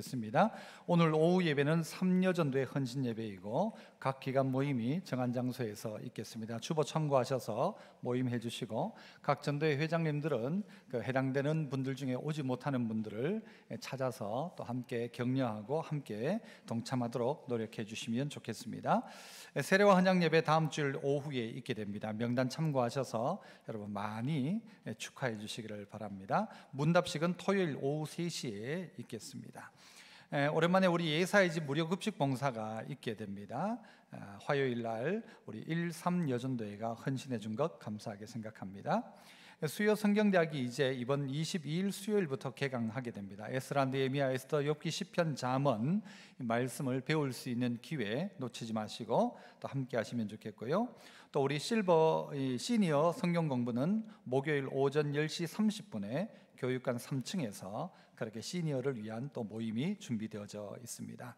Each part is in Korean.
좋겠습니다. 오늘 오후 예배는 3여전도의 헌신 예배이고 각 기관 모임이 정한 장소에서 있겠습니다. 주보 참고하셔서 모임해 주시고 각 전도회 회장님들은 그 해당되는 분들 중에 오지 못하는 분들을 찾아서 또 함께 격려하고 함께 동참하도록 노력해 주시면 좋겠습니다. 세례와 헌장 예배 다음 주일 오후에 있게 됩니다. 명단 참고하셔서 여러분 많이 축하해 주시기를 바랍니다. 문답식은 토요일 오후 3시에 있겠습니다. 오랜만에 우리 예사의 집 무료 급식 봉사가 있게 됩니다. 화요일 날 우리 1-3 여전도회가 헌신해 준 것 감사하게 생각합니다. 수요 성경대학이 이제 이번 22일 수요일부터 개강하게 됩니다. 에스라, 느헤미야, 에스더, 욥기, 시편, 잠언 말씀을 배울 수 있는 기회 놓치지 마시고 또 함께 하시면 좋겠고요. 또 우리 실버 시니어 성경 공부는 목요일 오전 10시 30분에 교육관 3층에서 그렇게 시니어를 위한 또 모임이 준비되어져 있습니다.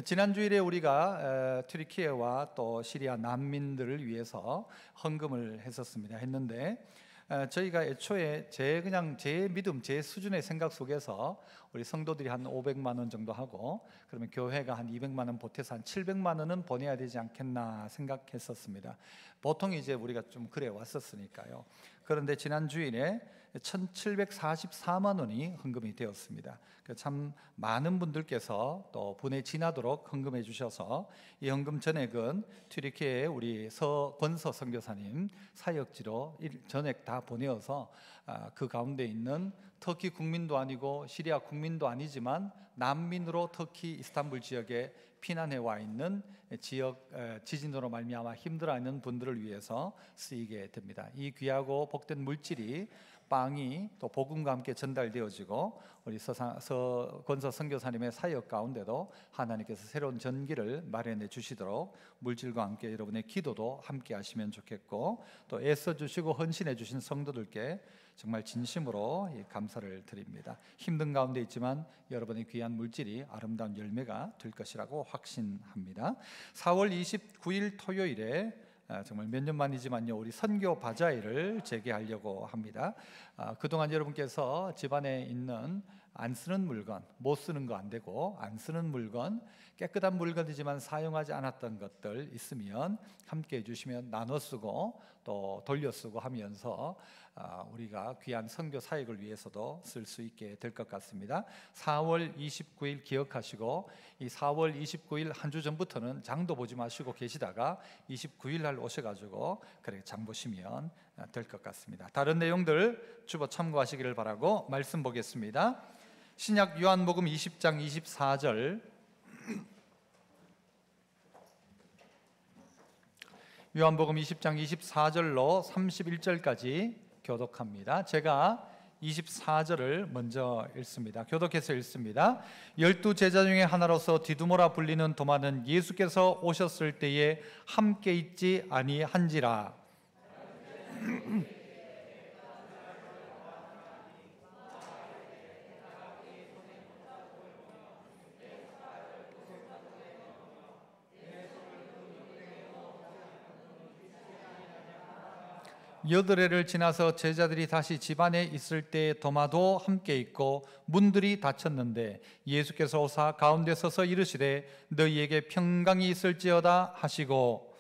지난 주일에 우리가 튀르키예와 또 시리아 난민들을 위해서 헌금을 했는데 저희가 애초에 제 믿음, 제 수준의 생각 속에서 우리 성도들이 한 500만 원 정도 하고 그러면 교회가 한 200만 원 보태서 한 700만 원은 보내야 되지 않겠나 생각했었습니다. 보통 이제 우리가 좀 그래 왔었으니까요. 그런데 지난 주일에 1,744만 원이 헌금이 되었습니다. 참 많은 분들께서 또 분에 지나도록 헌금해 주셔서 이 헌금 전액은 튀르키예의 우리 권서 선교사님 사역지로 전액 다 보내어서 그 가운데 있는 터키 국민도 아니고 시리아 국민도 아니지만 난민으로 터키 이스탄불 지역에 피난해 와 있는 지역 지진으로 말미암아 힘들어하는 분들을 위해서 쓰이게 됩니다. 이 귀하고 복된 물질이 빵이 또 복음과 함께 전달되어지고 우리 권서 선교사님의 사역 가운데도 하나님께서 새로운 전기를 마련해 주시도록 물질과 함께 여러분의 기도도 함께 하시면 좋겠고 또 애써 주시고 헌신해 주신 성도들께 정말 진심으로 감사를 드립니다. 힘든 가운데 있지만 여러분의 귀한 물질이 아름다운 열매가 될 것이라고 확신합니다. 4월 29일 토요일에 정말 몇 년 만이지만요 우리 선교 바자회를 재개하려고 합니다. 그동안 여러분께서 집안에 있는 안 쓰는 물건, 못 쓰는 거 안 되고 안 쓰는 물건, 깨끗한 물건이지만 사용하지 않았던 것들 있으면 함께 해주시면 나눠 쓰고 또 돌려 쓰고 하면서 우리가 귀한 선교 사역을 위해서도 쓸 수 있게 될 것 같습니다. 4월 29일 기억하시고 이 4월 29일 한 주 전부터는 장도 보지 마시고 계시다가 29일 날 오셔가지고 그렇게 장 보시면 될 것 같습니다. 다른 내용들 주보 참고하시기를 바라고 말씀 보겠습니다. 신약 요한복음 20장 24절 요한복음 20장 24절로 31절까지 교독합니다. 제가 24절을 먼저 읽습니다. 교독해서 읽습니다. 12 제자 중에 하나로서 디두모라 불리는 도마는 예수께서 오셨을 때에 함께 있지 아니한지라. 여드레를 지나서 제자들이 다시 집안에 있을 때 도마도 함께 있고 문들이 닫혔는데 예수께서 오사 가운데 서서 이르시되 너희에게 평강이 있을지어다 하시고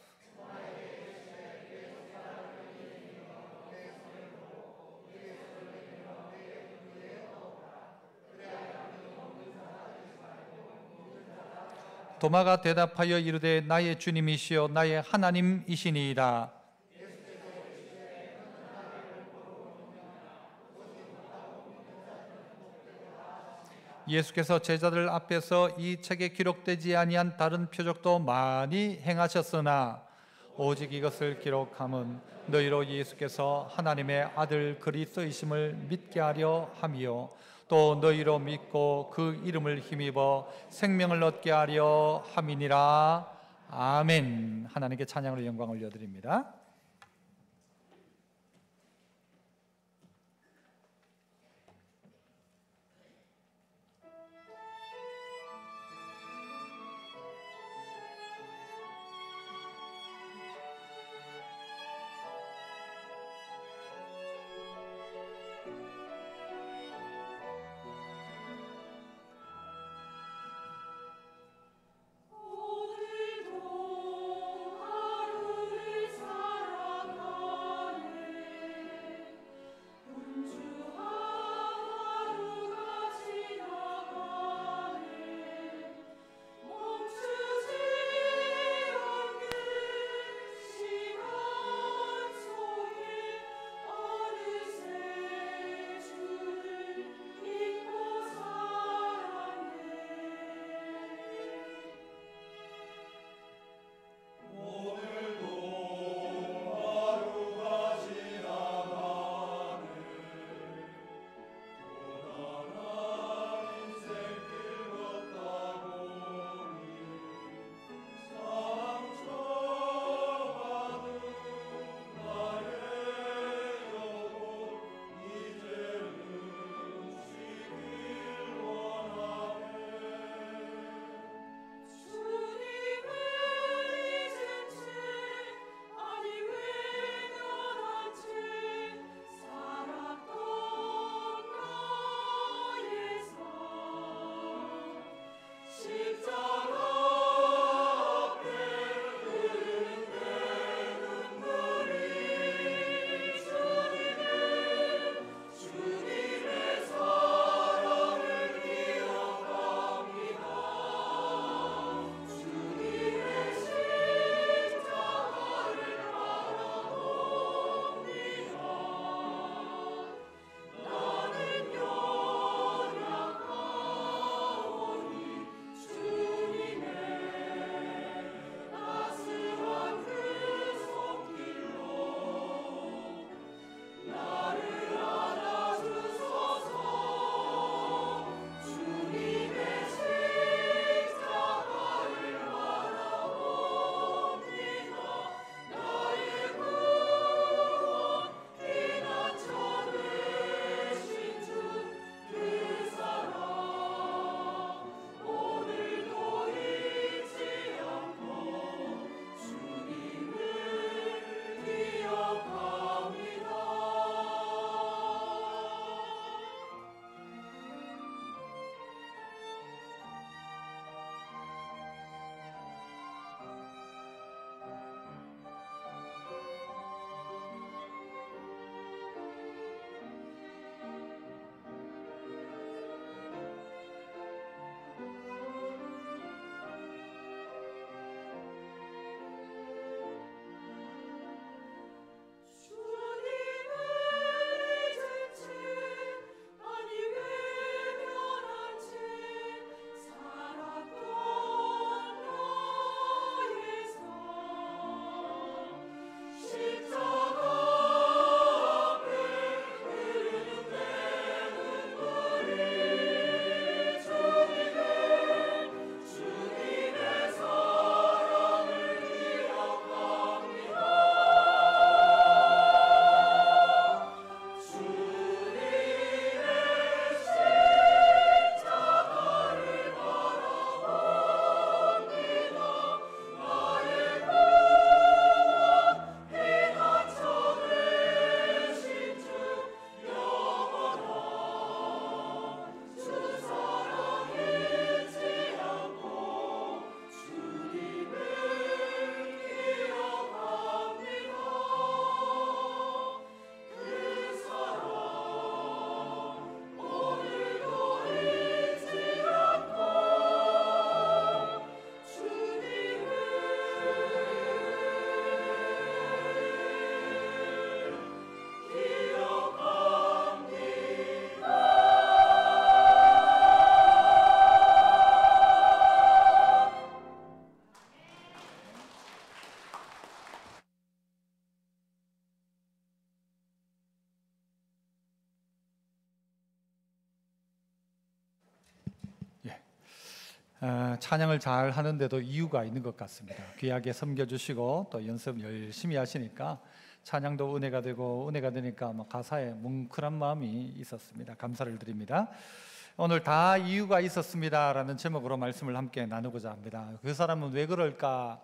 도마가 대답하여 이르되 나의 주님이시여 나의 하나님이시니이다. 예수께서 제자들 앞에서 이 책에 기록되지 아니한 다른 표적도 많이 행하셨으나 오직 이것을 기록함은 너희로 예수께서 하나님의 아들 그리스도이심을 믿게 하려 함이요 또 너희로 믿고 그 이름을 힘입어 생명을 얻게 하려 함이니라. 아멘. 하나님께 찬양으로 영광을 올려드립니다. 찬양을 잘 하는데도 이유가 있는 것 같습니다. 귀하게 섬겨주시고 또 연습 열심히 하시니까 찬양도 은혜가 되고, 은혜가 되니까 가사에 뭉클한 마음이 있었습니다. 감사를 드립니다. 오늘 다 이유가 있었습니다라는 제목으로 말씀을 함께 나누고자 합니다. 그 사람은 왜 그럴까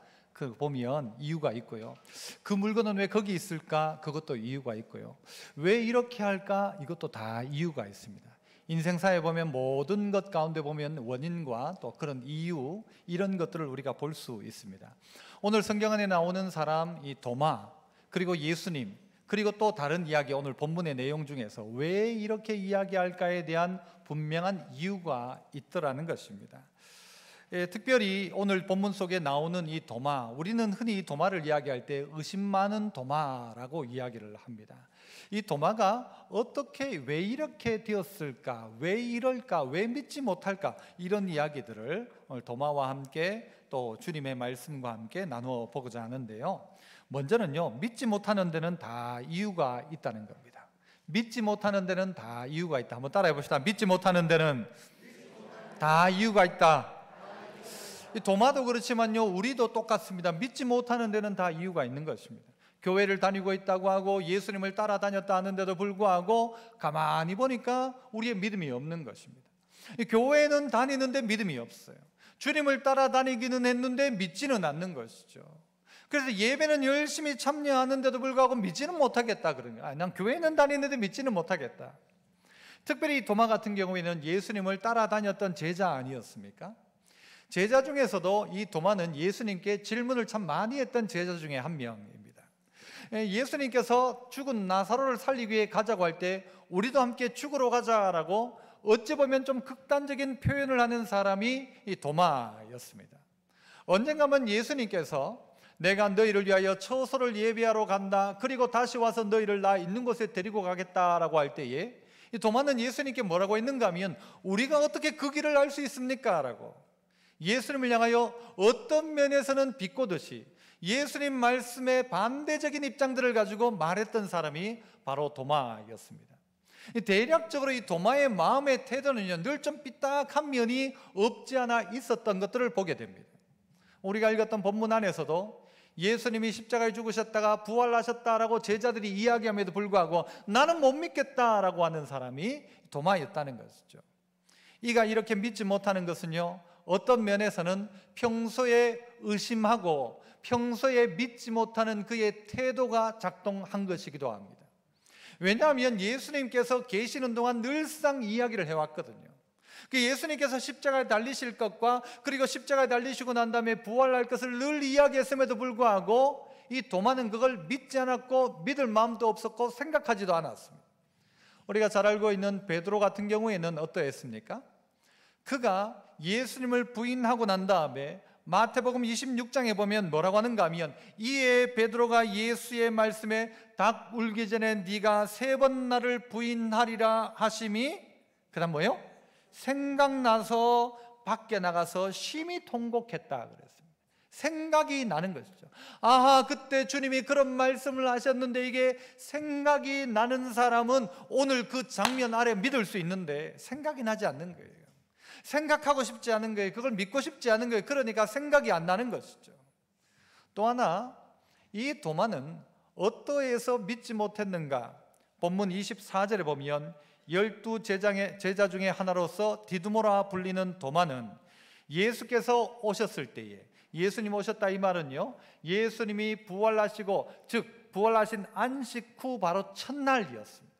보면 이유가 있고요. 그 물건은 왜 거기 있을까? 그것도 이유가 있고요. 왜 이렇게 할까? 이것도 다 이유가 있습니다. 인생사에 보면 모든 것 가운데 보면 원인과 또 그런 이유, 이런 것들을 우리가 볼 수 있습니다. 오늘 성경 안에 나오는 사람, 이 도마, 그리고 예수님, 그리고 또 다른 이야기, 오늘 본문의 내용 중에서 왜 이렇게 이야기할까에 대한 분명한 이유가 있더라는 것입니다. 특별히 오늘 본문 속에 나오는 이 도마, 우리는 흔히 이 도마를 이야기할 때 의심 많은 도마라고 이야기를 합니다. 이 도마가 어떻게, 왜 이렇게 되었을까, 왜 이럴까, 왜 믿지 못할까, 이런 이야기들을 오늘 도마와 함께 또 주님의 말씀과 함께 나누어 보고자 하는데요. 먼저는요, 믿지 못하는 데는 다 이유가 있다는 겁니다. 믿지 못하는 데는 다 이유가 있다. 한번 따라해 봅시다. 믿지 못하는 데는 다 이유가 있다. 이 도마도 그렇지만요, 우리도 똑같습니다. 믿지 못하는 데는 다 이유가 있는 것입니다. 교회를 다니고 있다고 하고 예수님을 따라다녔다 하는데도 불구하고 가만히 보니까 우리의 믿음이 없는 것입니다. 교회는 다니는데 믿음이 없어요. 주님을 따라다니기는 했는데 믿지는 않는 것이죠. 그래서 예배는 열심히 참여하는데도 불구하고 믿지는 못하겠다 그런 거예요. 난 교회는 다니는데 믿지는 못하겠다. 특별히 도마 같은 경우에는 예수님을 따라다녔던 제자 아니었습니까? 제자 중에서도 이 도마는 예수님께 질문을 참 많이 했던 제자 중에 한 명입니다. 예수님께서 죽은 나사로를 살리기 위해 가자고 할 때 우리도 함께 죽으러 가자라고 어찌 보면 좀 극단적인 표현을 하는 사람이 이 도마였습니다. 언젠가면 예수님께서 내가 너희를 위하여 처소를 예비하러 간다, 그리고 다시 와서 너희를 나 있는 곳에 데리고 가겠다라고 할 때에 이 도마는 예수님께 뭐라고 했는가 하면 우리가 어떻게 그 길을 알 수 있습니까? 라고 예수님을 향하여 어떤 면에서는 비꼬듯이 예수님 말씀에 반대적인 입장들을 가지고 말했던 사람이 바로 도마였습니다. 대략적으로 이 도마의 마음의 태도는요, 늘 좀 삐딱한 면이 없지 않아 있었던 것들을 보게 됩니다. 우리가 읽었던 본문 안에서도 예수님이 십자가에 죽으셨다가 부활하셨다라고 제자들이 이야기함에도 불구하고 나는 못 믿겠다라고 하는 사람이 도마였다는 것이죠. 이가 이렇게 믿지 못하는 것은요, 어떤 면에서는 평소에 의심하고 평소에 믿지 못하는 그의 태도가 작동한 것이기도 합니다. 왜냐하면 예수님께서 계시는 동안 늘상 이야기를 해왔거든요. 그 예수님께서 십자가에 달리실 것과 그리고 십자가에 달리시고 난 다음에 부활할 것을 늘 이야기했음에도 불구하고 이 도마는 그걸 믿지 않았고 믿을 마음도 없었고 생각하지도 않았습니다. 우리가 잘 알고 있는 베드로 같은 경우에는 어떠했습니까? 그가 예수님을 부인하고 난 다음에 마태복음 26장에 보면 뭐라고 하는가 하면 이에 베드로가 예수의 말씀에 닭 울기 전에 네가 3번 나를 부인하리라 하심이, 그 다음 뭐예요? 생각나서 밖에 나가서 심히 통곡했다 그랬습니다. 생각이 나는 것이죠. 아하, 그때 주님이 그런 말씀을 하셨는데 이게 생각이 나는 사람은 오늘 그 장면 아래 믿을 수 있는데 생각이 나지 않는 거예요. 생각하고 싶지 않은 거예요. 그걸 믿고 싶지 않은 거예요. 그러니까 생각이 안 나는 것이죠. 또 하나, 이 도마는 어떠해서 믿지 못했는가? 본문 24절에 보면 12 제자 중에 하나로서 디두모라 불리는 도마는 예수께서 오셨을 때에, 예수님 오셨다 이 말은요, 예수님이 부활하시고 즉 부활하신 안식 후 바로 첫날이었습니다.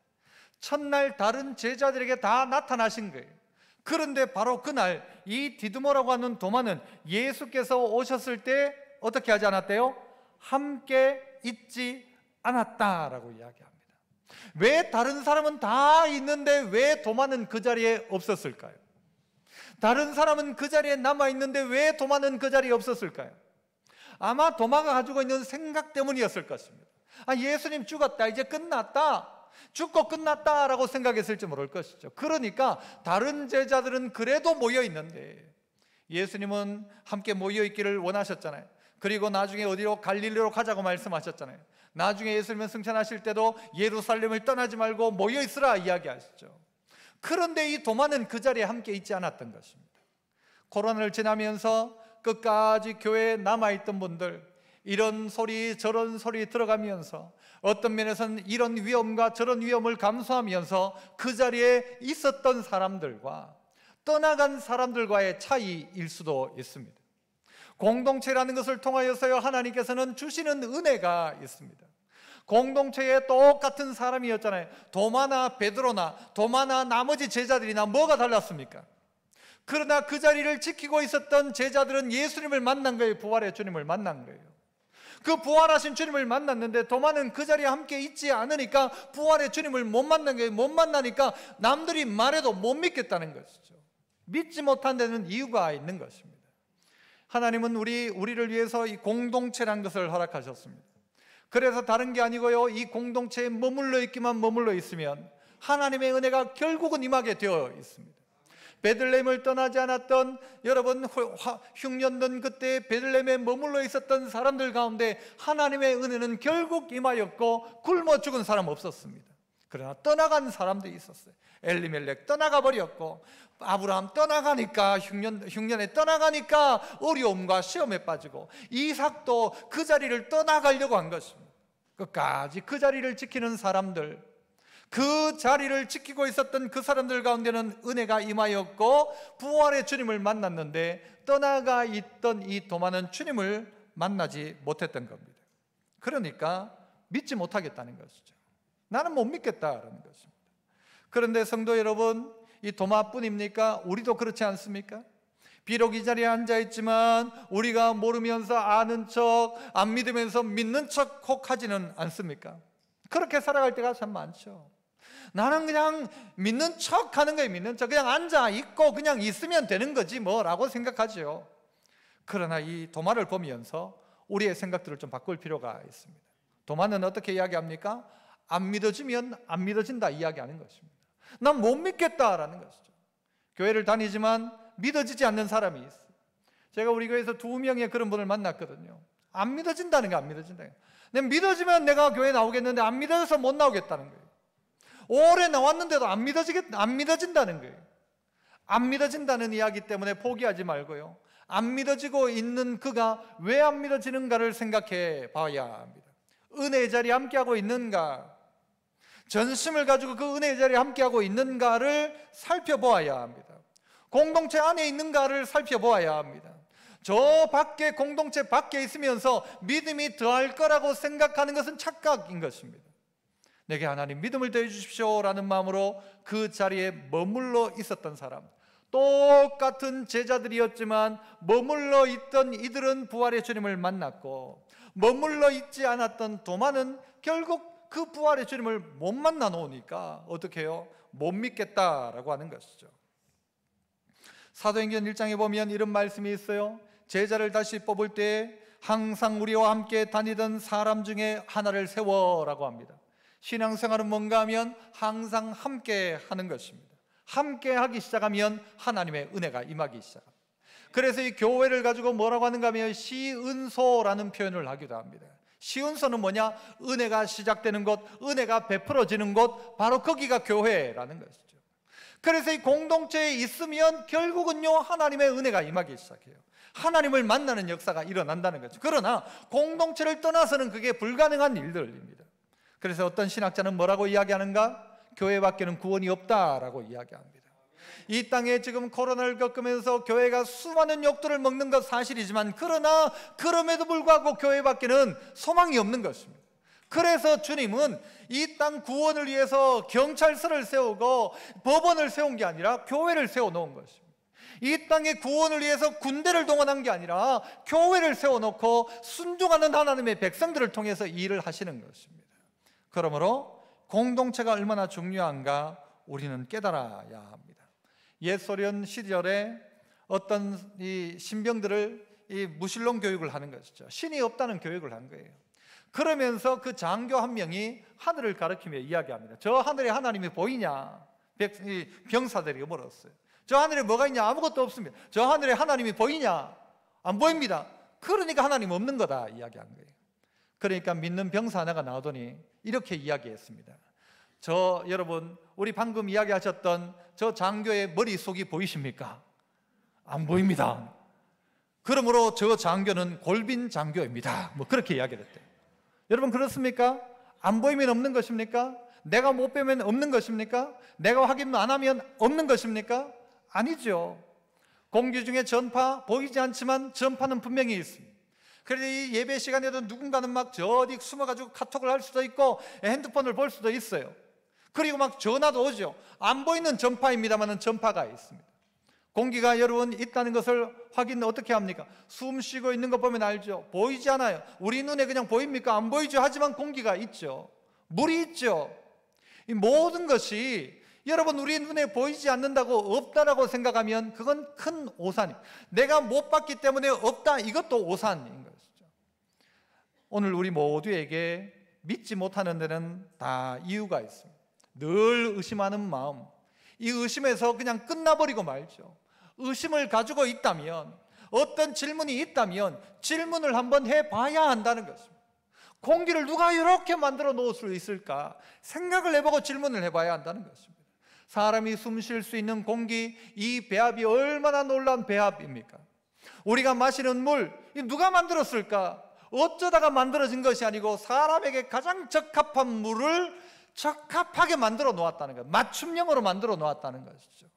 첫날 다른 제자들에게 다 나타나신 거예요. 그런데 바로 그날 이 디두모라고 하는 도마는 예수께서 오셨을 때 어떻게 하지 않았대요? 함께 있지 않았다라고 이야기합니다. 왜 다른 사람은 다 있는데 왜 도마는 그 자리에 없었을까요? 다른 사람은 그 자리에 남아있는데 왜 도마는 그 자리에 없었을까요? 아마 도마가 가지고 있는 생각 때문이었을 것입니다. 아, 예수님 죽었다, 이제 끝났다, 죽고 끝났다라고 생각했을지 모를 것이죠. 그러니까 다른 제자들은 그래도 모여 있는데 예수님은 함께 모여 있기를 원하셨잖아요. 그리고 나중에 어디로, 갈릴리로 가자고 말씀하셨잖아요. 나중에 예수님은 승천하실 때도 예루살렘을 떠나지 말고 모여 있으라 이야기하시죠. 그런데 이 도마는 그 자리에 함께 있지 않았던 것입니다. 코로나를 지나면서 끝까지 교회에 남아있던 분들, 이런 소리 저런 소리 들어가면서 어떤 면에서는 이런 위험과 저런 위험을 감수하면서 그 자리에 있었던 사람들과 떠나간 사람들과의 차이일 수도 있습니다. 공동체라는 것을 통하여서요, 하나님께서는 주시는 은혜가 있습니다. 공동체에 똑같은 사람이었잖아요. 도마나 베드로나 도마나 나머지 제자들이나 뭐가 달랐습니까? 그러나 그 자리를 지키고 있었던 제자들은 예수님을 만난 거예요. 부활의 주님을 만난 거예요. 그 부활하신 주님을 만났는데 도마는 그 자리에 함께 있지 않으니까 부활의 주님을 못 만난 거예요. 못 만나니까 남들이 말해도 못 믿겠다는 것이죠. 믿지 못한 데는 이유가 있는 것입니다. 하나님은 우리를 위해서 이 공동체란 것을 허락하셨습니다. 그래서 다른 게 아니고요, 이 공동체에 머물러 있기만 머물러 있으면 하나님의 은혜가 결국은 임하게 되어 있습니다. 베들레헴을 떠나지 않았던 여러분, 흉년던 그때 베들레헴에 머물러 있었던 사람들 가운데 하나님의 은혜는 결국 임하였고 굶어 죽은 사람 없었습니다. 그러나 떠나간 사람들이 있었어요. 엘리멜렉 떠나가 버렸고, 아브라함 떠나가니까 흉년에 떠나가니까 어려움과 시험에 빠지고, 이삭도 그 자리를 떠나가려고 한 것입니다. 끝까지 그 자리를 지키는 사람들, 그 자리를 지키고 있었던 그 사람들 가운데는 은혜가 임하였고 부활의 주님을 만났는데, 떠나가 있던 이 도마는 주님을 만나지 못했던 겁니다. 그러니까 믿지 못하겠다는 것이죠. 나는 못 믿겠다라는 것입니다. 그런데 성도 여러분, 이 도마뿐입니까? 우리도 그렇지 않습니까? 비록 이 자리에 앉아있지만 우리가 모르면서 아는 척, 안 믿으면서 믿는 척 혹 하지는 않습니까? 그렇게 살아갈 때가 참 많죠. 나는 그냥 믿는 척 하는 거예요. 믿는 척, 그냥 앉아있고 그냥 있으면 되는 거지 뭐라고 생각하죠. 그러나 이 도마를 보면서 우리의 생각들을 좀 바꿀 필요가 있습니다. 도마는 어떻게 이야기합니까? 안 믿어지면 안 믿어진다 이야기하는 것입니다. 난 못 믿겠다라는 것이죠. 교회를 다니지만 믿어지지 않는 사람이 있어요. 제가 우리 교회에서 2명의 그런 분을 만났거든요. 안 믿어진다는 게 안 믿어진다는 거예요. 내가 믿어지면 내가 교회 나오겠는데 안 믿어져서 못 나오겠다는 거예요. 오래 나왔는데도 안 믿어진다는 거예요. 안 믿어진다는 이야기 때문에 포기하지 말고요, 안 믿어지고 있는 그가 왜 안 믿어지는가를 생각해 봐야 합니다. 은혜의 자리에 함께하고 있는가, 전심을 가지고 그 은혜의 자리에 함께하고 있는가를 살펴보아야 합니다. 공동체 안에 있는가를 살펴보아야 합니다. 저 밖에, 공동체 밖에 있으면서 믿음이 더할 거라고 생각하는 것은 착각인 것입니다. 내게 하나님 믿음을 더해 주십시오 라는 마음으로 그 자리에 머물러 있었던 사람, 똑같은 제자들이었지만 머물러 있던 이들은 부활의 주님을 만났고, 머물러 있지 않았던 도마는 결국 그 부활의 주님을 못 만나 놓으니까 어떻게 해요? 못 믿겠다라고 하는 것이죠. 사도행전 1장에 보면 이런 말씀이 있어요. 제자를 다시 뽑을 때 항상 우리와 함께 다니던 사람 중에 하나를 세워라고 합니다. 신앙생활은 뭔가 하면 항상 함께 하는 것입니다. 함께 하기 시작하면 하나님의 은혜가 임하기 시작합니다. 그래서 이 교회를 가지고 뭐라고 하는가 하면 시은소라는 표현을 하기도 합니다. 시은소는 뭐냐? 은혜가 시작되는 곳, 은혜가 베풀어지는 곳, 바로 거기가 교회라는 것이죠. 그래서 이 공동체에 있으면 결국은요, 하나님의 은혜가 임하기 시작해요. 하나님을 만나는 역사가 일어난다는 거죠. 그러나 공동체를 떠나서는 그게 불가능한 일들입니다. 그래서 어떤 신학자는 뭐라고 이야기하는가? 교회 밖에는 구원이 없다라고 이야기합니다. 이 땅에 지금 코로나를 겪으면서 교회가 수많은 욕들을 먹는 것 사실이지만, 그러나 그럼에도 불구하고 교회 밖에는 소망이 없는 것입니다. 그래서 주님은 이 땅 구원을 위해서 경찰서를 세우고 법원을 세운 게 아니라 교회를 세워놓은 것입니다. 이 땅의 구원을 위해서 군대를 동원한 게 아니라 교회를 세워놓고 순종하는 하나님의 백성들을 통해서 일을 하시는 것입니다. 그러므로 공동체가 얼마나 중요한가 우리는 깨달아야 합니다. 옛 소련 시절에 어떤 이 신병들을 이 무신론 교육을 하는 것이죠. 신이 없다는 교육을 한 거예요. 그러면서 그 장교 한 명이 하늘을 가리키며 이야기합니다. 저 하늘에 하나님이 보이냐? 병사들이 물었어요. 저 하늘에 뭐가 있냐? 아무것도 없습니다. 저 하늘에 하나님이 보이냐? 안 보입니다. 그러니까 하나님 없는 거다 이야기한 거예요. 그러니까 믿는 병사 하나가 나오더니 이렇게 이야기했습니다. 여러분, 우리 방금 이야기하셨던 저 장교의 머릿속이 보이십니까? 안 보입니다. 그러므로 저 장교는 골빈 장교입니다. 뭐 그렇게 이야기를 했대요. 여러분 그렇습니까? 안 보이면 없는 것입니까? 내가 못 빼면 없는 것입니까? 내가 확인 안 하면 없는 것입니까? 아니죠. 공기 중에 전파 보이지 않지만 전파는 분명히 있습니다. 그래서 이 예배 시간에도 누군가는 막 저 어디 숨어가지고 카톡을 할 수도 있고 핸드폰을 볼 수도 있어요. 그리고 막 전화도 오죠. 안 보이는 전파입니다만 전파가 있습니다. 공기가 여러분 있다는 것을 확인 어떻게 합니까? 숨 쉬고 있는 거 보면 알죠. 보이지 않아요. 우리 눈에 그냥 보입니까? 안 보이죠. 하지만 공기가 있죠. 물이 있죠. 이 모든 것이 여러분 우리 눈에 보이지 않는다고 없다라고 생각하면 그건 큰 오산이에요. 내가 못 봤기 때문에 없다, 이것도 오산인 것이죠. 오늘 우리 모두에게 믿지 못하는 데는 다 이유가 있습니다. 늘 의심하는 마음, 이 의심에서 그냥 끝나버리고 말죠. 의심을 가지고 있다면, 어떤 질문이 있다면 질문을 한번 해봐야 한다는 것입니다. 공기를 누가 이렇게 만들어 놓을 수 있을까 생각을 해보고 질문을 해봐야 한다는 것입니다. 사람이 숨 쉴 수 있는 공기, 이 배합이 얼마나 놀라운 배합입니까? 우리가 마시는 물, 누가 만들었을까? 어쩌다가 만들어진 것이 아니고 사람에게 가장 적합한 물을 적합하게 만들어 놓았다는 것, 맞춤형으로 만들어 놓았다는 것이죠.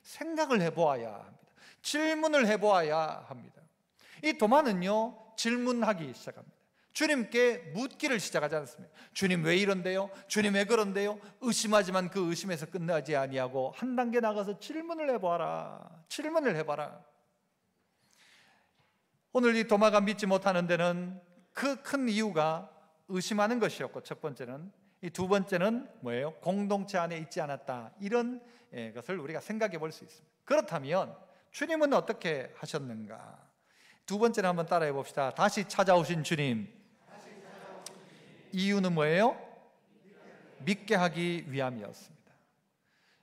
생각을 해보아야 합니다. 질문을 해보아야 합니다. 이 도마는요, 질문하기 시작합니다. 주님께 묻기를 시작하지 않습니다. 주님 왜 이런데요? 주님 왜 그런데요? 의심하지만 그 의심에서 끝나지 아니하고 한 단계 나가서 질문을 해봐라. 질문을 해봐라. 오늘 이 도마가 믿지 못하는 데는 그 큰 이유가 의심하는 것이었고, 첫 번째는. 이 두 번째는 뭐예요? 공동체 안에 있지 않았다. 이런 것을 우리가 생각해 볼 수 있습니다. 그렇다면 주님은 어떻게 하셨는가? 두 번째는 한번 따라해 봅시다. 다시 찾아오신 주님. 이유는 뭐예요? 믿게 하기 위함이었습니다.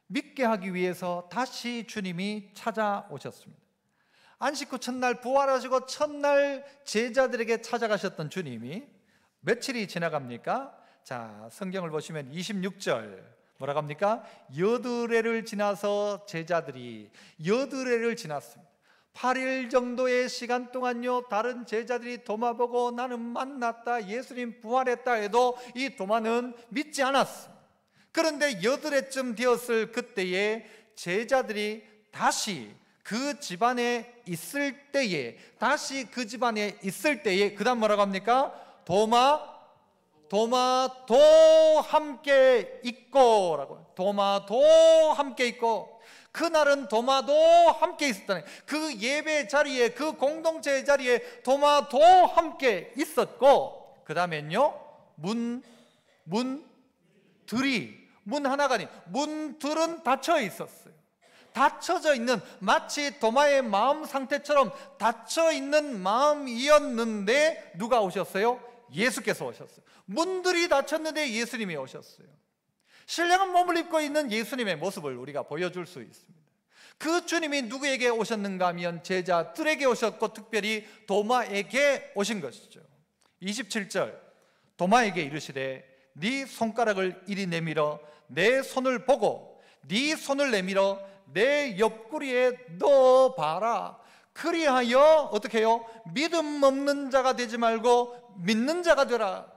믿게 하기 위해서 다시 주님이 찾아오셨습니다. 안식 후 첫날 부활하시고 첫날 제자들에게 찾아가셨던 주님이 며칠이 지나갑니까? 자, 성경을 보시면 26절 뭐라고 합니까? 여드레를 지나서 제자들이 여드레를 지났습니다. 8일 정도의 시간 동안요, 다른 제자들이 도마 보고 나는 만났다, 예수님 부활했다 해도 이 도마는 믿지 않았습니다. 그런데 여드레쯤 되었을 그때에 제자들이 다시 그 집안에 있을 때에, 다시 그 집안에 있을 때에, 그 다음 뭐라고 합니까? 도마도 함께 있고 라고. 도마도 함께 있고. 그날은 도마도 함께 있었다는, 그 예배 자리에, 그 공동체 자리에 도마도 함께 있었고, 그 다음엔요, 문들이, 문 하나가 아닌 문들은 닫혀 있었어요. 닫혀져 있는, 마치 도마의 마음 상태처럼 닫혀 있는 마음이었는데 누가 오셨어요? 예수께서 오셨어요. 문들이 닫혔는데 예수님이 오셨어요. 신령한 몸을 입고 있는 예수님의 모습을 우리가 보여줄 수 있습니다. 그 주님이 누구에게 오셨는가 하면 제자들에게 오셨고, 특별히 도마에게 오신 것이죠. 27절, 도마에게 이르시되 네 손가락을 이리 내밀어 내 손을 보고 네 손을 내밀어 내 옆구리에 넣어봐라. 그리하여 어떻게 해요? 믿음 없는 자가 되지 말고 믿는 자가 되라.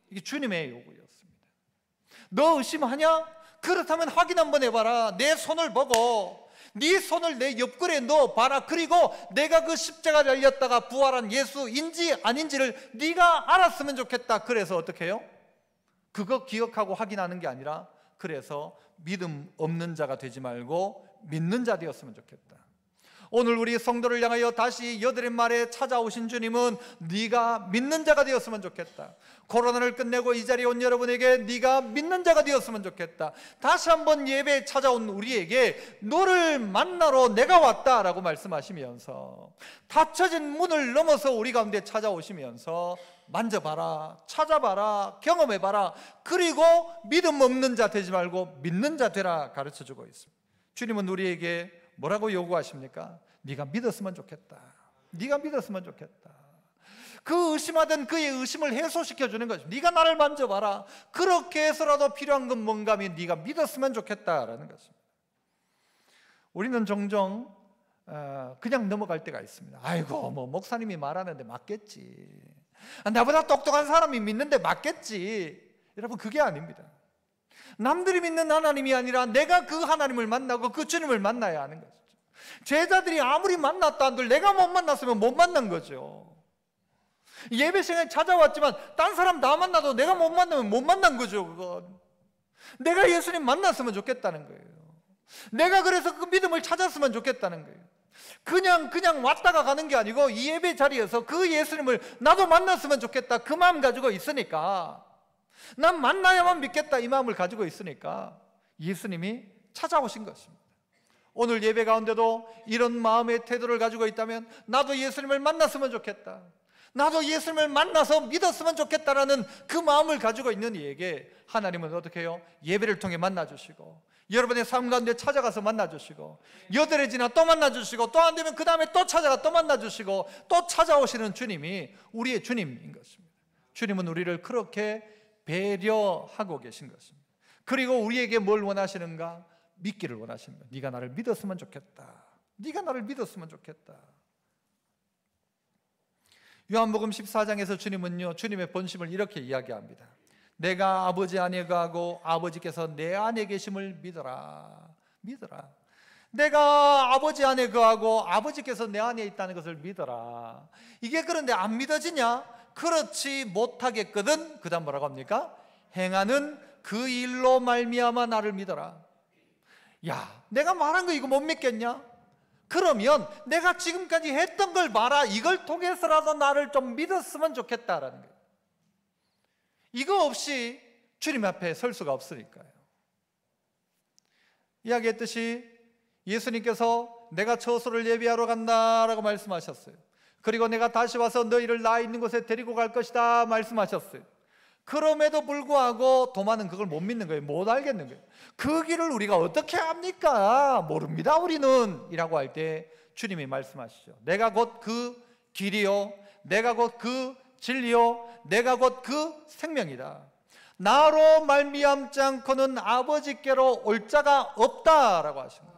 이게 주님의 요구였습니다. 너 의심하냐? 그렇다면 확인 한번 해봐라. 내 손을 보고 네 손을 내 옆구리에 넣어봐라. 그리고 내가 그 십자가 달렸다가 부활한 예수인지 아닌지를 네가 알았으면 좋겠다. 그래서 어떻게 해요? 그거 기억하고 확인하는 게 아니라, 그래서 믿음 없는 자가 되지 말고 믿는 자 되었으면 좋겠다. 오늘 우리 성도를 향하여 다시 여드렛 말에 찾아오신 주님은 네가 믿는 자가 되었으면 좋겠다. 코로나를 끝내고 이 자리에 온 여러분에게 네가 믿는 자가 되었으면 좋겠다. 다시 한번 예배에 찾아온 우리에게 너를 만나러 내가 왔다라고 말씀하시면서 닫혀진 문을 넘어서 우리 가운데 찾아오시면서 만져봐라, 찾아봐라, 경험해봐라. 그리고 믿음 없는 자 되지 말고 믿는 자 되라 가르쳐주고 있습니다. 주님은 우리에게 뭐라고 요구하십니까? 네가 믿었으면 좋겠다. 네가 믿었으면 좋겠다. 그 의심하던 그의 의심을 해소시켜 주는 거죠. 네가 나를 만져봐라. 그렇게 해서라도 필요한 건 뭔가 하면 네가 믿었으면 좋겠다라는 것입니다. 우리는 종종 그냥 넘어갈 때가 있습니다. 아이고 뭐 목사님이 말하는데 맞겠지, 나보다 똑똑한 사람이 믿는데 맞겠지. 여러분 그게 아닙니다. 남들이 믿는 하나님이 아니라 내가 그 하나님을 만나고 그 주님을 만나야 하는 거죠. 제자들이 아무리 만났다 한들 내가 못 만났으면 못 만난 거죠. 예배 시간에 찾아왔지만 딴 사람 다 만나도 내가 못 만나면 못 만난 거죠. 그건 내가 예수님 만났으면 좋겠다는 거예요. 내가 그래서 그 믿음을 찾았으면 좋겠다는 거예요. 그냥 왔다가 가는 게 아니고 이 예배 자리에서 그 예수님을 나도 만났으면 좋겠다, 그 마음 가지고 있으니까, 난 만나야만 믿겠다 이 마음을 가지고 있으니까 예수님이 찾아오신 것입니다. 오늘 예배 가운데도 이런 마음의 태도를 가지고 있다면 나도 예수님을 만났으면 좋겠다, 나도 예수님을 만나서 믿었으면 좋겠다라는 그 마음을 가지고 있는 이에게 하나님은 어떻게 해요? 예배를 통해 만나주시고 여러분의 삶 가운데 찾아가서 만나주시고 여덟에 지나 또 만나주시고 또 안 되면 그 다음에 또 찾아가 또 만나주시고 또 찾아오시는 주님이 우리의 주님인 것입니다. 주님은 우리를 그렇게 배려하고 계신 것입니다. 그리고 우리에게 뭘 원하시는가? 믿기를 원하시는 거예요. 네가 나를 믿었으면 좋겠다, 네가 나를 믿었으면 좋겠다. 요한복음 14장에서 주님은요, 주님의 본심을 이렇게 이야기합니다. 내가 아버지 안에 거하고 아버지께서 내 안에 계심을 믿어라. 믿어라. 내가 아버지 안에 거하고 아버지께서 내 안에 있다는 것을 믿어라. 이게 그런데 안 믿어지냐? 그렇지 못하겠거든. 그 다음 뭐라고 합니까? 행하는 그 일로 말미암아 나를 믿어라. 야, 내가 말한 거 이거 못 믿겠냐? 그러면 내가 지금까지 했던 걸 봐라. 이걸 통해서라도 나를 좀 믿었으면 좋겠다라는 거예요. 이거 없이 주님 앞에 설 수가 없으니까요. 이야기했듯이 예수님께서 내가 처소를 예비하러 간다라고 말씀하셨어요. 그리고 내가 다시 와서 너희를 나 있는 곳에 데리고 갈 것이다 말씀하셨어요. 그럼에도 불구하고 도마는 그걸 못 믿는 거예요. 못 알겠는 거예요. 그 길을 우리가 어떻게 압니까? 모릅니다 우리는 이라고 할 때 주님이 말씀하시죠. 내가 곧 그 길이요, 내가 곧 그 진리요, 내가 곧 그 생명이다. 나로 말미암지 않고는 아버지께로 올 자가 없다라고 하신 거예요.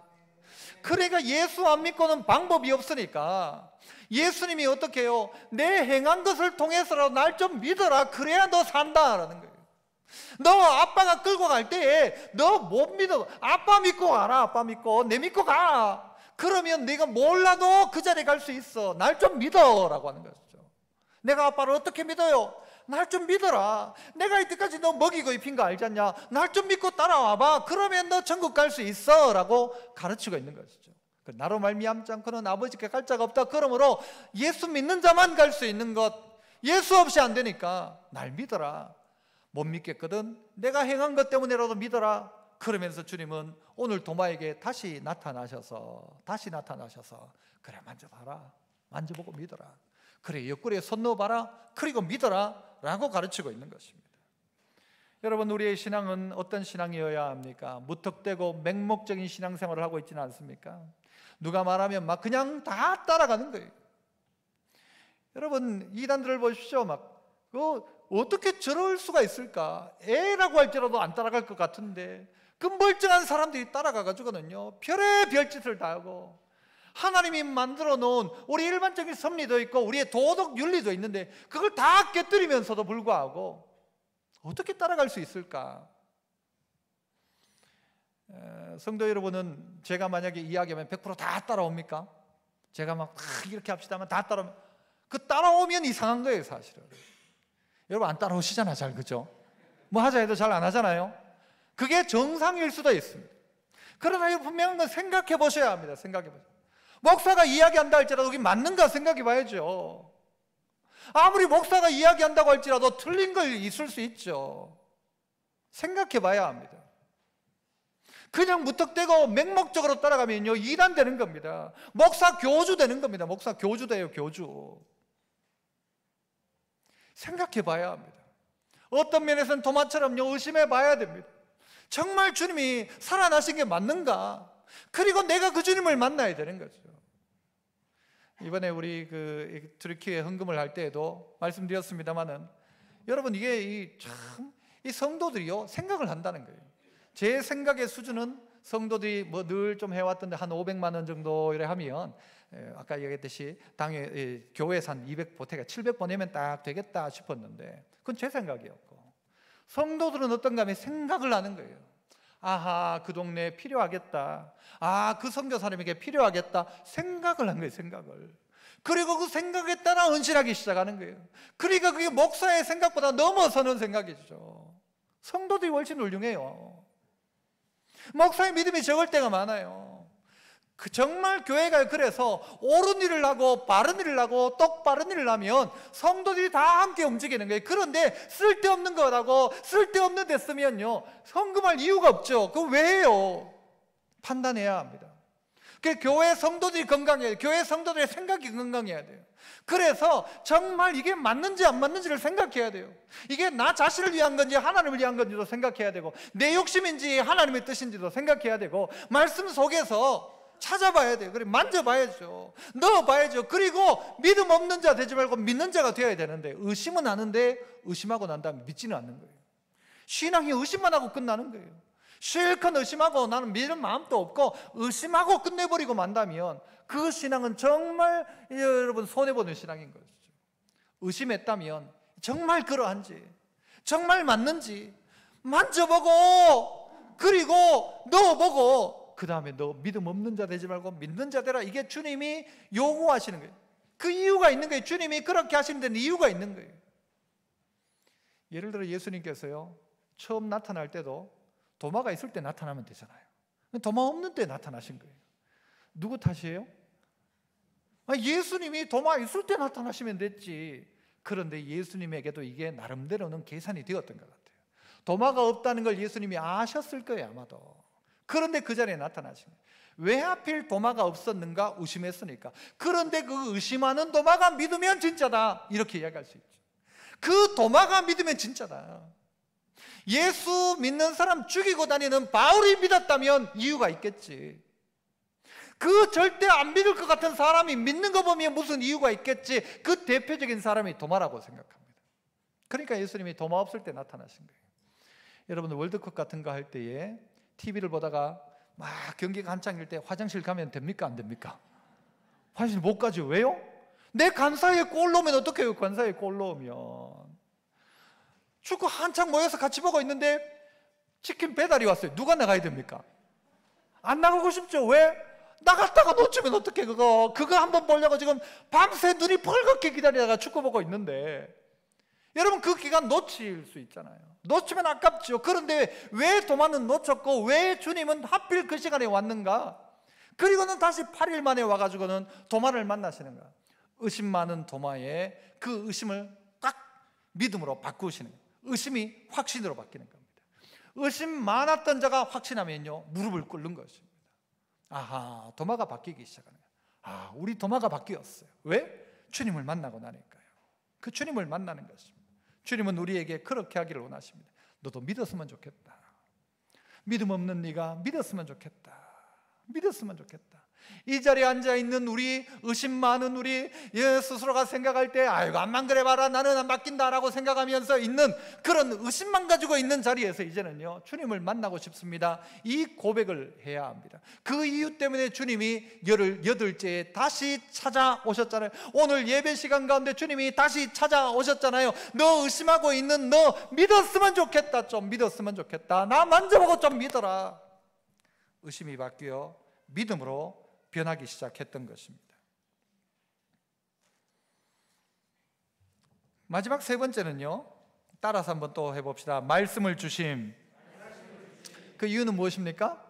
그러니까 예수 안 믿고는 방법이 없으니까 예수님이 어떻게 해요? 내 행한 것을 통해서라도 날 좀 믿어라. 그래야 너 산다라는 거예요. 너 아빠가 끌고 갈 때 너 못 믿어. 아빠 믿고 가라. 아빠 믿고 내 믿고 가. 그러면 네가 몰라도 그 자리에 갈 수 있어. 날 좀 믿어라고 하는 것이죠. 내가 아빠를 어떻게 믿어요? 날 좀 믿어라. 내가 이때까지 너 먹이고 입힌 거 알지 않냐? 날 좀 믿고 따라와봐. 그러면 너 천국 갈 수 있어 라고 가르치고 있는 것이죠. 나로 말미암지 않고는 아버지께 갈 자가 없다. 그러므로 예수 믿는 자만 갈 수 있는 것, 예수 없이 안 되니까 날 믿어라. 못 믿겠거든 내가 행한 것 때문에라도 믿어라. 그러면서 주님은 오늘 도마에게 다시 나타나셔서 그래 만져봐라. 만져보고 믿어라. 그래 옆구리에 손 넣어봐라. 그리고 믿어라 라고 가르치고 있는 것입니다. 여러분 우리의 신앙은 어떤 신앙이어야 합니까? 무턱대고 맹목적인 신앙생활을 하고 있지는 않습니까? 누가 말하면 막 그냥 다 따라가는 거예요. 여러분 이단들을 보십시오. 막 어떻게 저럴 수가 있을까? 애라고 할지라도 안 따라갈 것 같은데 그 멀쩡한 사람들이 따라가가지고는요 별의 별짓을 다 하고 하나님이 만들어 놓은 우리 일반적인 섭리도 있고 우리의 도덕 윤리도 있는데 그걸 다 깨뜨리면서도 불구하고 어떻게 따라갈 수 있을까? 성도 여러분은 제가 만약에 이야기하면 100% 다 따라옵니까? 제가 막 이렇게 합시다면 다 따라오면 그 따라오면 이상한 거예요 사실은. 여러분 안 따라오시잖아 잘. 그죠? 뭐 하자 해도 잘 안 하잖아요. 그게 정상일 수도 있습니다. 그러나 분명한 건 생각해 보셔야 합니다. 생각해 보세요. 목사가 이야기한다 할지라도 그게 맞는가 생각해 봐야죠. 아무리 목사가 이야기한다고 할지라도 틀린 걸 있을 수 있죠. 생각해 봐야 합니다. 그냥 무턱대고 맹목적으로 따라가면요 이단 되는 겁니다. 목사 교주 되는 겁니다. 목사 교주 돼요. 교주. 생각해 봐야 합니다. 어떤 면에서는 도마처럼요 의심해 봐야 됩니다. 정말 주님이 살아나신 게 맞는가? 그리고 내가 그 주님을 만나야 되는 거죠. 이번에 우리 그 트리키에 헌금을 할 때에도 말씀드렸습니다만은 여러분 이게 이 성도들이요 생각을 한다는 거예요. 제 생각의 수준은 성도들이 뭐 늘 좀 해왔던데 한 500만 원 정도 이래 하면 아까 얘기했듯이 당에 교회에서 한 200 보태가 700 보내면 딱 되겠다 싶었는데 그건 제 생각이었고, 성도들은 어떤가 하면 생각을 하는 거예요. 아하, 그 동네에 필요하겠다. 아, 그 선교사님에게 필요하겠다. 생각을 한 거예요, 생각을. 그리고 그 생각에 따라 헌신하기 시작하는 거예요. 그러니까 그게 목사의 생각보다 넘어서는 생각이죠. 성도들이 훨씬 훌륭해요. 목사의 믿음이 적을 때가 많아요. 정말 교회가 그래서 옳은 일을 하고 바른 일을 하고 똑바른 일을 하면 성도들이 다 함께 움직이는 거예요. 그런데 쓸데없는 거라고 쓸데없는 데 쓰면요, 헌금할 이유가 없죠. 그거 왜 해요? 판단해야 합니다. 교회 성도들이 건강해야 돼요. 교회 성도들의 생각이 건강해야 돼요. 그래서 정말 이게 맞는지 안 맞는지를 생각해야 돼요. 이게 나 자신을 위한 건지 하나님을 위한 건지도 생각해야 되고, 내 욕심인지 하나님의 뜻인지도 생각해야 되고, 말씀 속에서 찾아봐야 돼요. 그리고 만져봐야죠. 넣어봐야죠. 그리고 믿음 없는 자 되지 말고 믿는 자가 되어야 되는데, 의심은 하는데 의심하고 난 다음에 믿지는 않는 거예요. 신앙이 의심만 하고 끝나는 거예요. 실컷 의심하고 나는 믿을 마음도 없고 의심하고 끝내버리고 만다면 그 신앙은 정말 여러분 손해보는 신앙인 것이죠. 의심했다면 정말 그러한지, 정말 맞는지 만져보고 그리고 넣어보고, 그 다음에 너 믿음 없는 자 되지 말고 믿는 자 되라. 이게 주님이 요구하시는 거예요. 그 이유가 있는 거예요. 주님이 그렇게 하시는 데는 이유가 있는 거예요. 예를 들어 예수님께서요, 처음 나타날 때도 도마가 있을 때 나타나면 되잖아요. 도마 없는 때 나타나신 거예요. 누구 탓이에요? 예수님이 도마 있을 때 나타나시면 됐지. 그런데 예수님에게도 이게 나름대로는 계산이 되었던 것 같아요. 도마가 없다는 걸 예수님이 아셨을 거예요, 아마도. 그런데 그 자리에 나타나신 거예요. 왜 하필 도마가 없었는가? 의심했으니까. 그런데 그 의심하는 도마가 믿으면 진짜다, 이렇게 이야기할 수 있죠. 그 도마가 믿으면 진짜다. 예수 믿는 사람 죽이고 다니는 바울이 믿었다면 이유가 있겠지. 그 절대 안 믿을 것 같은 사람이 믿는 거 보면 무슨 이유가 있겠지. 그 대표적인 사람이 도마라고 생각합니다. 그러니까 예수님이 도마 없을 때 나타나신 거예요. 여러분들 월드컵 같은 거 할 때에 TV를 보다가 막 경기가 한창일 때 화장실 가면 됩니까? 안 됩니까? 화장실 못 가죠. 왜요? 내 간사이에 골 넣으면 어떻게 해요? 간사이에 골 넣으면. 축구 한창 모여서 같이 보고 있는데 치킨 배달이 왔어요. 누가 나가야 됩니까? 안 나가고 싶죠. 왜? 나갔다가 놓치면 어떡해. 그거 한번 보려고 지금 밤새 눈이 벌겋게 기다리다가 축구 보고 있는데, 여러분 그 기간 놓칠 수 있잖아요. 놓치면 아깝죠. 그런데 왜 도마는 놓쳤고 왜 주님은 하필 그 시간에 왔는가? 그리고는 다시 8일 만에 와가지고는 도마를 만나시는가? 의심 많은 도마에 그 의심을 꽉 믿음으로 바꾸시는 거예요. 의심이 확신으로 바뀌는 겁니다. 의심 많았던 자가 확신하면요, 무릎을 꿇는 것입니다. 아하, 도마가 바뀌기 시작하는 거예요. 아, 우리 도마가 바뀌었어요. 왜? 주님을 만나고 나니까요. 그 주님을 만나는 것입니다. 주님은 우리에게 그렇게 하기를 원하십니다. 너도 믿었으면 좋겠다. 믿음 없는 네가 믿었으면 좋겠다. 믿었으면 좋겠다. 이 자리에 앉아있는 우리, 의심 많은 우리 스스로가 생각할 때 아이고 암만 그래봐라 나는 안 바뀐다라고 생각하면서 있는 그런 의심만 가지고 있는 자리에서 이제는요, 주님을 만나고 싶습니다, 이 고백을 해야 합니다. 그 이유 때문에 주님이 열흘 여덟째에 다시 찾아오셨잖아요. 오늘 예배 시간 가운데 주님이 다시 찾아오셨잖아요. 너 의심하고 있는 너 믿었으면 좋겠다. 좀 믿었으면 좋겠다. 나 만져보고 좀 믿어라. 의심이 바뀌어 믿음으로 변하기 시작했던 것입니다. 마지막 세 번째는요, 따라서 한번 또 해봅시다. 말씀을 주심. 그 이유는 무엇입니까?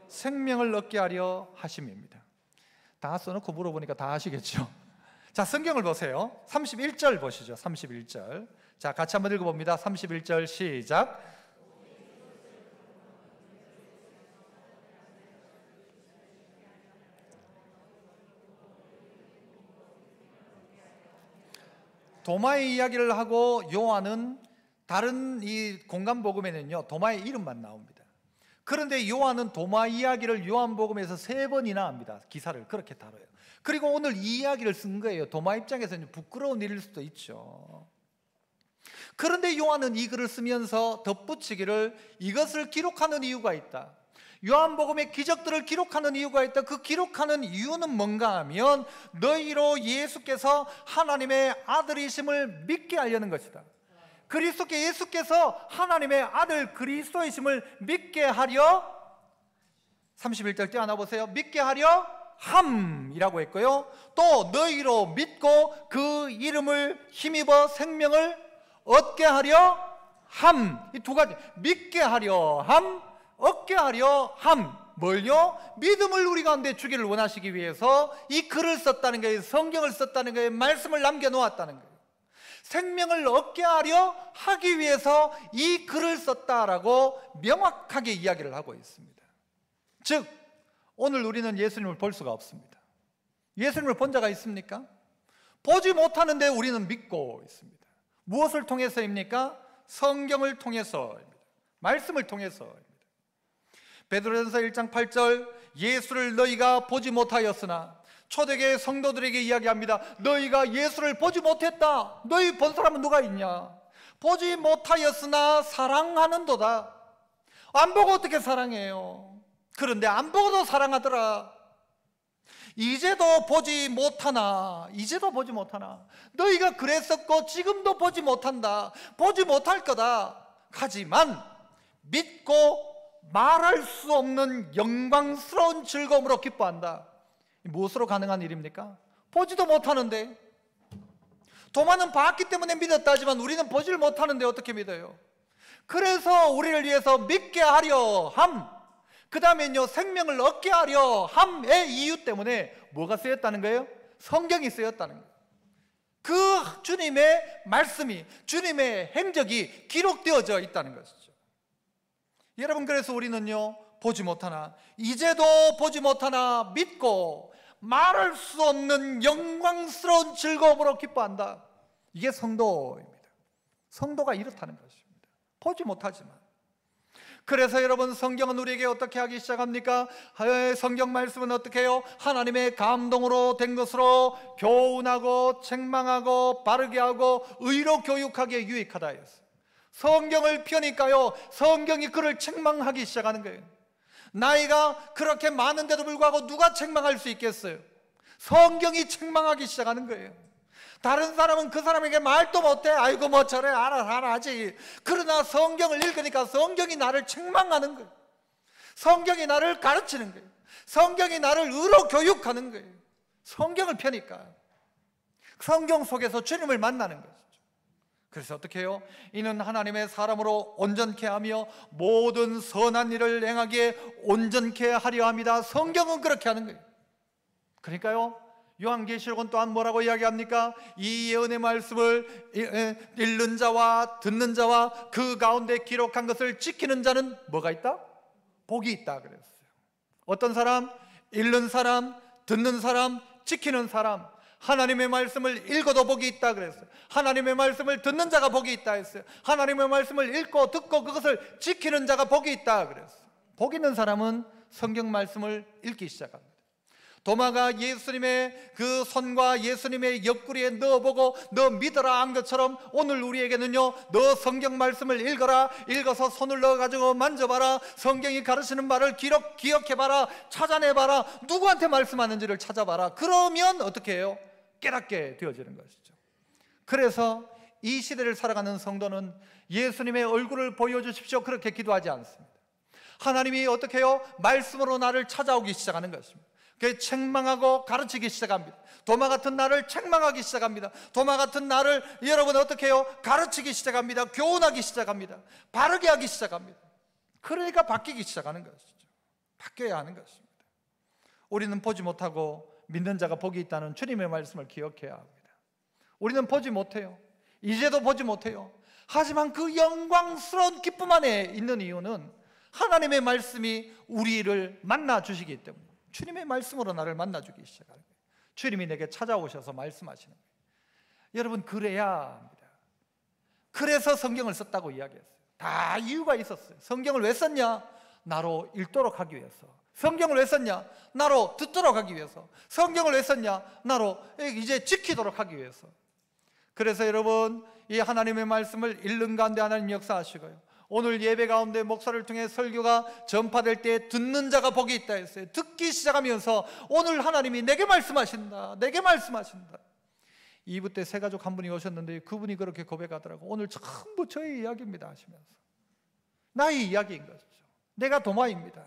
생명을 얻게 하려 하심입니다. 다 써놓고 물어보니까 다 아시겠죠? 자, 성경을 보세요. 31절 보시죠. 31절. 자, 같이 한번 읽어봅니다. 31절 시작. 도마의 이야기를 하고 요한은 다른 이 공간복음에는요, 도마의 이름만 나옵니다. 그런데 요한은 도마 이야기를 요한복음에서 3번이나 합니다. 기사를 그렇게 다뤄요. 그리고 오늘 이 이야기를 쓴 거예요. 도마 입장에서는 부끄러운 일일 수도 있죠. 그런데 요한은 이 글을 쓰면서 덧붙이기를 이것을 기록하는 이유가 있다. 요한복음의 기적들을 기록하는 이유가 있다. 그 기록하는 이유는 뭔가 하면 너희로 예수께서 하나님의 아들이심을 믿게 하려는 것이다. 그리스도께 예수께서 하나님의 아들 그리스도이심을 믿게 하려 31절 띄어나 보세요. 믿게 하려 함이라고 했고요. 또 너희로 믿고 그 이름을 힘입어 생명을 얻게 하려 함. 이 두 가지, 믿게 하려 함, 얻게 하려 함. 뭘요? 믿음을 우리 가운데 주기를 원하시기 위해서 이 글을 썼다는 거예요. 성경을 썼다는 거예요. 말씀을 남겨놓았다는 거예요. 생명을 얻게 하려 하기 위해서 이 글을 썼다라고 명확하게 이야기를 하고 있습니다. 즉 오늘 우리는 예수님을 볼 수가 없습니다. 예수님을 본 자가 있습니까? 보지 못하는데 우리는 믿고 있습니다. 무엇을 통해서입니까? 성경을 통해서입니다. 말씀을 통해서입니다. 베드로전서 1장 8절 예수를 너희가 보지 못하였으나, 초대교회 성도들에게 이야기합니다. 너희가 예수를 보지 못했다. 너희 본 사람은 누가 있냐? 보지 못하였으나 사랑하는도다. 안 보고 어떻게 사랑해요? 그런데 안 보고도 사랑하더라. 이제도 보지 못하나, 이제도 보지 못하나. 너희가 그랬었고 지금도 보지 못한다. 보지 못할 거다. 하지만 믿고 말할 수 없는 영광스러운 즐거움으로 기뻐한다. 무엇으로 가능한 일입니까? 보지도 못하는데. 도마는 봤기 때문에 믿었다 하지만 우리는 보지를 못하는데 어떻게 믿어요? 그래서 우리를 위해서 믿게 하려 함, 그 다음에는요 생명을 얻게 하려 함의 이유 때문에 뭐가 쓰였다는 거예요? 성경이 쓰였다는 거예요. 그 주님의 말씀이, 주님의 행적이 기록되어져 있다는 것이죠. 여러분, 그래서 우리는요 보지 못하나, 이제도 보지 못하나 믿고 말할 수 없는 영광스러운 즐거움으로 기뻐한다. 이게 성도입니다. 성도가 이렇다는 것입니다. 보지 못하지만. 그래서 여러분, 성경은 우리에게 어떻게 하기 시작합니까? 성경 말씀은 어떻게 해요? 하나님의 감동으로 된 것으로 교훈하고 책망하고 바르게 하고 의로 교육하기에 유익하다 했어요. 성경을 펴니까요 성경이 그를 책망하기 시작하는 거예요. 나이가 그렇게 많은데도 불구하고 누가 책망할 수 있겠어요? 성경이 책망하기 시작하는 거예요. 다른 사람은 그 사람에게 말도 못해. 아이고 뭐 저래, 알아 하지. 그러나 성경을 읽으니까 성경이 나를 책망하는 거예요. 성경이 나를 가르치는 거예요. 성경이 나를 의로 교육하는 거예요. 성경을 펴니까 성경 속에서 주님을 만나는 것이죠. 그래서 어떻게 해요? 이는 하나님의 사람으로 온전케 하며 모든 선한 일을 행하기에 온전케 하려 합니다. 성경은 그렇게 하는 거예요. 그러니까요 요한계시록은 또한 뭐라고 이야기합니까? 이 예언의 말씀을 읽는 자와 듣는 자와 그 가운데 기록한 것을 지키는 자는 뭐가 있다? 복이 있다 그랬어요. 어떤 사람? 읽는 사람, 듣는 사람, 지키는 사람. 하나님의 말씀을 읽어도 복이 있다 그랬어요. 하나님의 말씀을 듣는 자가 복이 있다 했어요. 하나님의 말씀을 읽고 듣고 그것을 지키는 자가 복이 있다 그랬어요. 복 있는 사람은 성경 말씀을 읽기 시작합니다. 도마가 예수님의 그 손과 예수님의 옆구리에 넣어보고 너 믿어라 한 것처럼 오늘 우리에게는요 너 성경 말씀을 읽어라, 읽어서 손을 넣어가지고 만져봐라, 성경이 가르치는 말을 기억해봐라, 찾아내봐라, 누구한테 말씀하는지를 찾아봐라. 그러면 어떻게 해요? 깨닫게 되어지는 것이죠. 그래서 이 시대를 살아가는 성도는 예수님의 얼굴을 보여주십시오 그렇게 기도하지 않습니다. 하나님이 어떻게 해요? 말씀으로 나를 찾아오기 시작하는 것입니다. 책망하고 가르치기 시작합니다. 도마 같은 나를 책망하기 시작합니다. 도마 같은 나를 여러분 어떻게 해요? 가르치기 시작합니다. 교훈하기 시작합니다. 바르게 하기 시작합니다. 그러니까 바뀌기 시작하는 것이죠. 바뀌어야 하는 것입니다. 우리는 보지 못하고 믿는 자가 복이 있다는 주님의 말씀을 기억해야 합니다. 우리는 보지 못해요. 이제도 보지 못해요. 하지만 그 영광스러운 기쁨 안에 있는 이유는 하나님의 말씀이 우리를 만나 주시기 때문에, 주님의 말씀으로 나를 만나주기 시작하는 거예요. 주님이 내게 찾아오셔서 말씀하시는 거예요. 여러분, 그래야 합니다. 그래서 성경을 썼다고 이야기했어요. 다 이유가 있었어요. 성경을 왜 썼냐? 나로 읽도록 하기 위해서. 성경을 왜 썼냐? 나로 듣도록 하기 위해서. 성경을 왜 썼냐? 나로 이제 지키도록 하기 위해서. 그래서 여러분, 이 하나님의 말씀을 읽는 가운데 하나님 역사하시고요, 오늘 예배 가운데 목사를 통해 설교가 전파될 때 듣는 자가 복이 있다 했어요. 듣기 시작하면서 오늘 하나님이 내게 말씀하신다, 내게 말씀하신다. 2부 때 세 가족 한 분이 오셨는데 그분이 그렇게 고백하더라고. 오늘 전부 저의 이야기입니다 하시면서. 나의 이야기인 것이죠. 내가 도마입니다.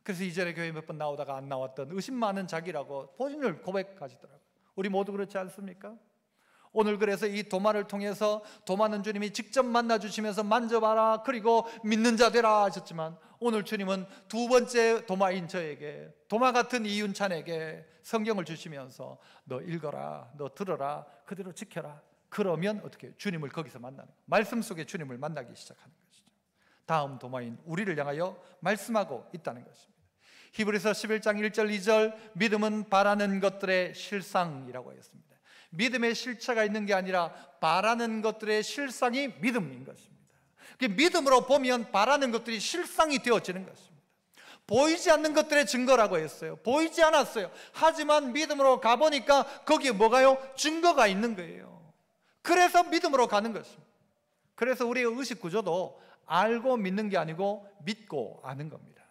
그래서 이전에 교회 몇 번 나오다가 안 나왔던 의심 많은 자기라고 본인을 고백하시더라고요. 우리 모두 그렇지 않습니까? 오늘 그래서 이 도마를 통해서 도마는 주님이 직접 만나주시면서 만져봐라, 그리고 믿는 자 되라 하셨지만, 오늘 주님은 두 번째 도마인 저에게, 도마 같은 이윤찬에게 성경을 주시면서 너 읽어라, 너 들어라, 그대로 지켜라. 그러면 어떻게 주님을 거기서 만나는 거예요. 말씀 속에 주님을 만나기 시작하는 것이죠. 다음 도마인 우리를 향하여 말씀하고 있다는 것입니다. 히브리서 11장 1절 2절 믿음은 바라는 것들의 실상이라고 했습니다. 믿음의 실체가 있는 게 아니라 바라는 것들의 실상이 믿음인 것입니다. 믿음으로 보면 바라는 것들이 실상이 되어지는 것입니다. 보이지 않는 것들의 증거라고 했어요. 보이지 않았어요. 하지만 믿음으로 가보니까 거기에 뭐가요? 증거가 있는 거예요. 그래서 믿음으로 가는 것입니다. 그래서 우리의 의식 구조도 알고 믿는 게 아니고 믿고 아는 겁니다.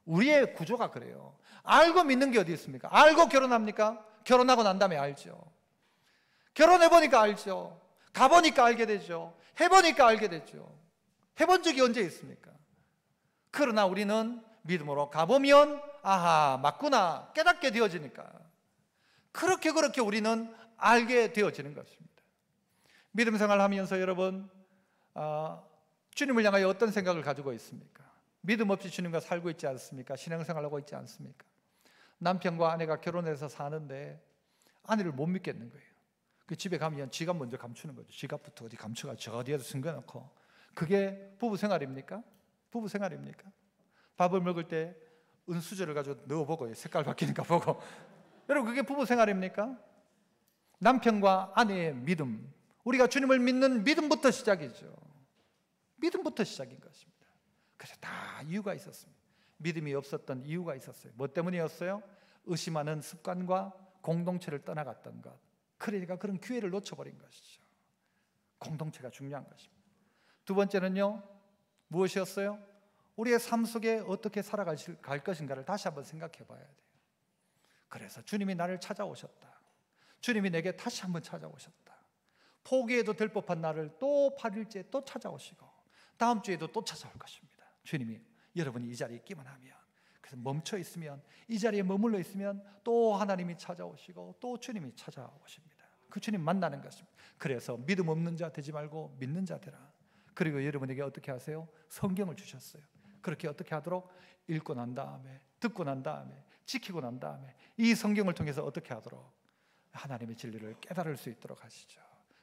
우리의 구조가 그래요. 알고 믿는 게 어디 있습니까? 알고 결혼합니까? 결혼하고 난 다음에 알죠. 결혼해보니까 알죠. 가보니까 알게 되죠. 해보니까 알게 되죠. 해본 적이 언제 있습니까? 그러나 우리는 믿음으로 가보면 아하, 맞구나 깨닫게 되어지니까 그렇게 우리는 알게 되어지는 것입니다. 믿음 생활하면서 여러분 주님을 향하여 어떤 생각을 가지고 있습니까? 믿음 없이 주님과 살고 있지 않습니까? 신앙생활하고 있지 않습니까? 남편과 아내가 결혼해서 사는데 아내를 못 믿겠는 거예요. 그 집에 가면 지갑 먼저 감추는 거죠. 지갑부터 어디 감추가 저 어디에도 숨겨놓고. 그게 부부 생활입니까? 부부 생활입니까? 밥을 먹을 때 은수저를 가지고 넣어보고 색깔 바뀌니까 보고. 여러분 그게 부부 생활입니까? 남편과 아내의 믿음, 우리가 주님을 믿는 믿음부터 시작이죠. 믿음부터 시작인 것입니다. 그래서 다 이유가 있었습니다. 믿음이 없었던 이유가 있었어요. 뭐 때문이었어요? 의심하는 습관과 공동체를 떠나갔던 것. 그러니까 그런 기회를 놓쳐버린 것이죠. 공동체가 중요한 것입니다. 두 번째는요, 무엇이었어요? 우리의 삶 속에 어떻게 살아갈 것인가를 다시 한번 생각해 봐야 돼요. 그래서 주님이 나를 찾아오셨다. 주님이 내게 다시 한번 찾아오셨다. 포기해도 될 법한 나를 또 8일째 또 찾아오시고 다음 주에도 또 찾아올 것입니다. 주님이 여러분이 이 자리에 있기만 하면, 그래서 멈춰 있으면, 이 자리에 머물러 있으면 또 하나님이 찾아오시고 또 주님이 찾아오십니다. 그 주님 만나는 것입니다. 그래서 믿음 없는 자 되지 말고 믿는 자 되라. 그리고 여러분에게 어떻게 하세요? 성경을 주셨어요. 그렇게 어떻게 하도록? 읽고 난 다음에, 듣고 난 다음에, 지키고 난 다음에 이 성경을 통해서 어떻게 하도록? 하나님의 진리를 깨달을 수 있도록 하시죠.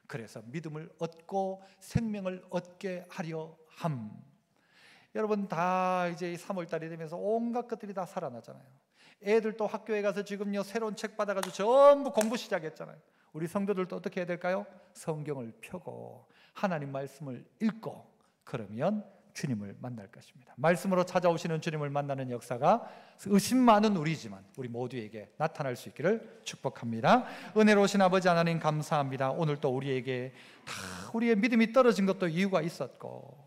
그래서 믿음을 얻고 생명을 얻게 하려 함. 여러분 다 이제 3월달이 되면서 온갖 것들이 다 살아나잖아요. 애들도 학교에 가서 지금요 새로운 책 받아가지고 전부 공부 시작했잖아요. 우리 성도들도 어떻게 해야 될까요? 성경을 펴고 하나님 말씀을 읽고 그러면 주님을 만날 것입니다. 말씀으로 찾아오시는 주님을 만나는 역사가 의심 많은 우리지만 우리 모두에게 나타날 수 있기를 축복합니다. 은혜로우신 아버지 하나님 감사합니다. 오늘 또 우리에게 다 우리의 믿음이 떨어진 것도 이유가 있었고